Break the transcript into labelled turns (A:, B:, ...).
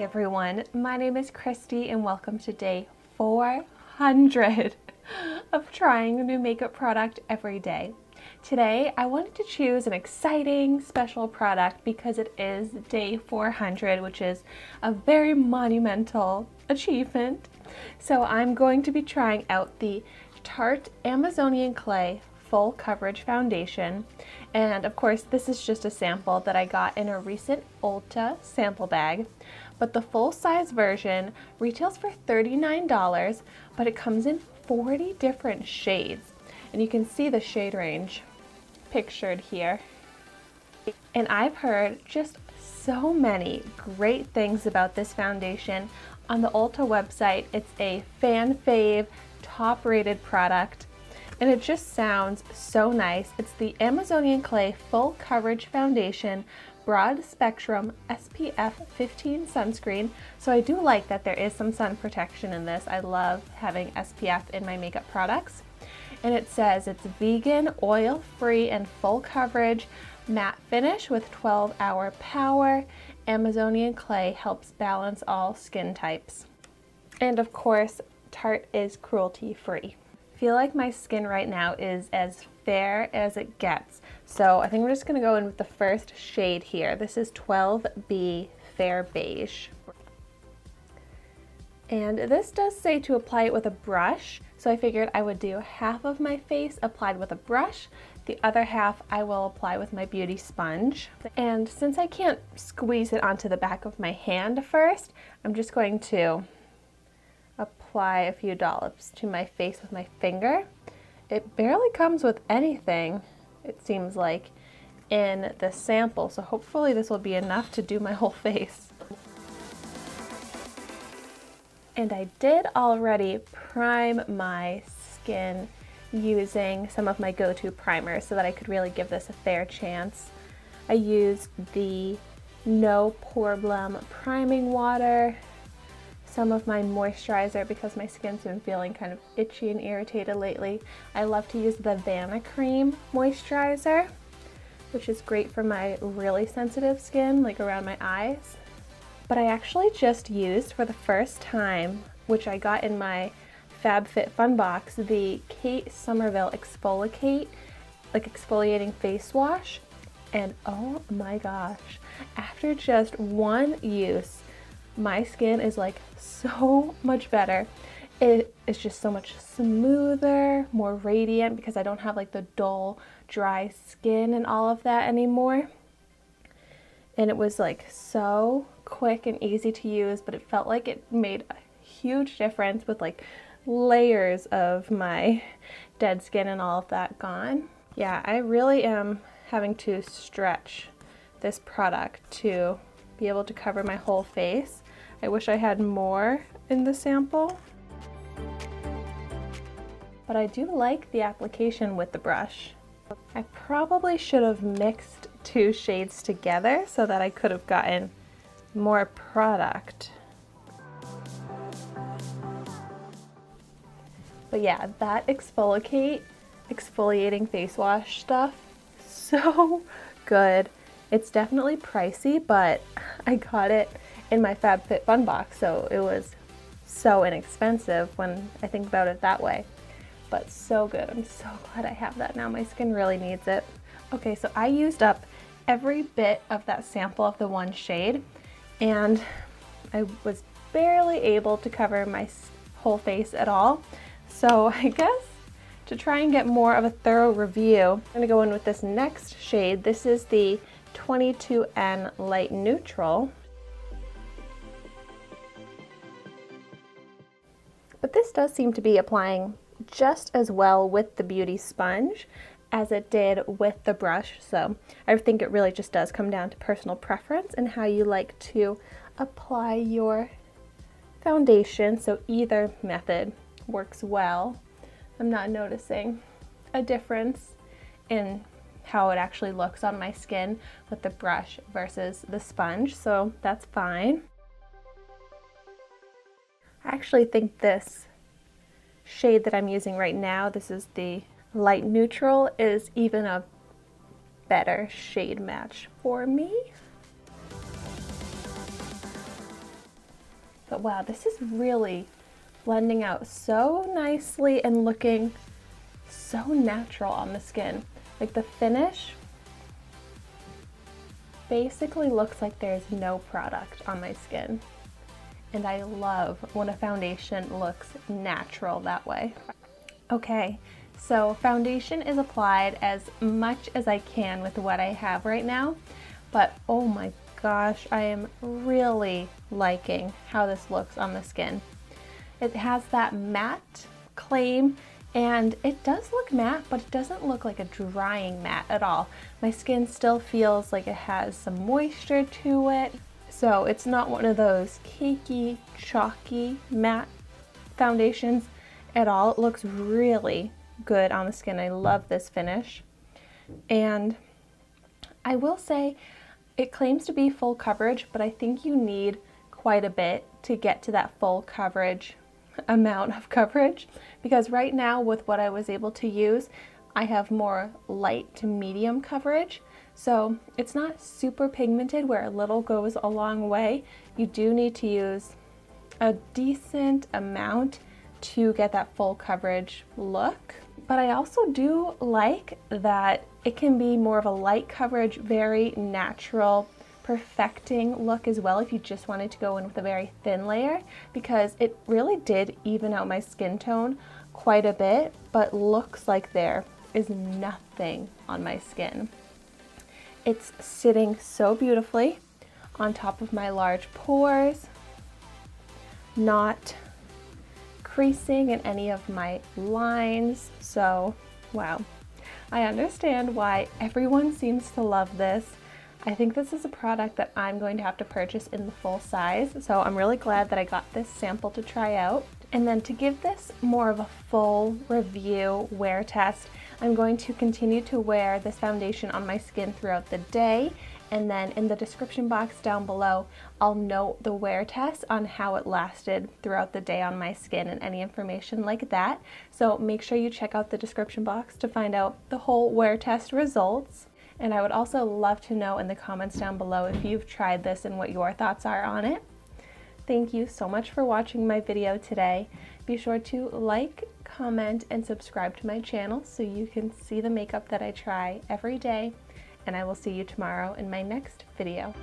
A: Hi everyone, my name is Christy and welcome to day 400 of trying a new makeup product every day. Today I wanted to choose an exciting special product because it is day 400, which is a very monumental achievement. So I'm going to be trying out the Tarte Amazonian Clay Full Coverage Foundation, and of course this is just a sample that I got in a recent Ulta sample bag, but the full-size version retails for $39, but it comes in 40 different shades, and you can see the shade range pictured here. And I've heard just so many great things about this foundation. On the Ulta website, it's a fan fave, top rated product, and it just sounds so nice. It's the Amazonian Clay Full Coverage Foundation Broad Spectrum SPF 15 sunscreen. So I do like that there is some sun protection in this. I love having SPF in my makeup products. And it says it's vegan, oil-free, and full coverage, matte finish with 12-hour power. Amazonian Clay helps balance all skin types. And of course, Tarte is cruelty-free. I feel like my skin right now is as fair as it gets. So I think we're just gonna go in with the first shade here. This is 12B Fair Beige. And this does say to apply it with a brush, so I figured I would do half of my face applied with a brush, the other half I will apply with my beauty sponge. And since I can't squeeze it onto the back of my hand first, I'm just going to apply a few dollops to my face with my finger. It barely comes with anything, it seems like, in the sample, so hopefully this will be enough to do my whole face. And I did already prime my skin using some of my go-to primers so that I could really give this a fair chance. I used the No Problem priming water, some of my moisturizer because my skin's been feeling kind of itchy and irritated lately. I love to use the Vanna Cream moisturizer, which is great for my really sensitive skin, like around my eyes. But I actually just used for the first time, which I got in my FabFitFun box, the Kate Somerville exfoliating face wash. And oh my gosh, after just one use, my skin is like so much better. It is just so much smoother, more radiant because I don't have like the dull, dry skin and all of that anymore. And it was like so quick and easy to use, but it felt like it made a huge difference with like layers of my dead skin and all of that gone. Yeah, I really am having to stretch this product to be able to cover my whole face. I wish I had more in the sample, but I do like the application with the brush. I probably should have mixed two shades together so that I could have gotten more product. But yeah, that exfoliating face wash stuff, so good. It's definitely pricey, but I got it in my FabFitFun box, so it was so inexpensive when I think about it that way. But so good. I'm so glad I have that now. My skin really needs it. Okay, so I used up every bit of that sample of the one shade, and I was barely able to cover my whole face at all. So I guess to try and get more of a thorough review, I'm gonna go in with this next shade. This is the 22N Light Neutral. But this does seem to be applying just as well with the beauty sponge as it did with the brush. So I think it really just does come down to personal preference and how you like to apply your foundation. So either method works well. I'm not noticing a difference in how it actually looks on my skin with the brush versus the sponge, so that's fine. I actually think this shade that I'm using right now, this is the light neutral, is even a better shade match for me. But wow, this is really blending out so nicely and looking so natural on the skin. Like the finish basically looks like there's no product on my skin. And I love when a foundation looks natural that way. Okay, so foundation is applied as much as I can with what I have right now, but oh my gosh, I am really liking how this looks on the skin. It has that matte claim, and it does look matte, but it doesn't look like a drying matte at all. My skin still feels like it has some moisture to it. So it's not one of those cakey, chalky matte foundations at all. It looks really good on the skin. I love this finish. And I will say it claims to be full coverage, but I think you need quite a bit to get to that full coverage amount of coverage, because right now with what I was able to use, I have more light to medium coverage. So it's not super pigmented where a little goes a long way. You do need to use a decent amount to get that full coverage look. But I also do like that it can be more of a light coverage, very natural, perfecting look as well if you just wanted to go in with a very thin layer, because it really did even out my skin tone quite a bit, but looks like there is nothing on my skin. It's sitting so beautifully on top of my large pores, not creasing in any of my lines. So wow, I understand why everyone seems to love this. I think this is a product that I'm going to have to purchase in the full size, so I'm really glad that I got this sample to try out. And then to give this more of a full review wear test, I'm going to continue to wear this foundation on my skin throughout the day, and then in the description box down below, I'll note the wear test on how it lasted throughout the day on my skin and any information like that. So make sure you check out the description box to find out the whole wear test results. And I would also love to know in the comments down below if you've tried this and what your thoughts are on it. Thank you so much for watching my video today. Be sure to like, comment, and subscribe to my channel so you can see the makeup that I try every day. And I will see you tomorrow in my next video.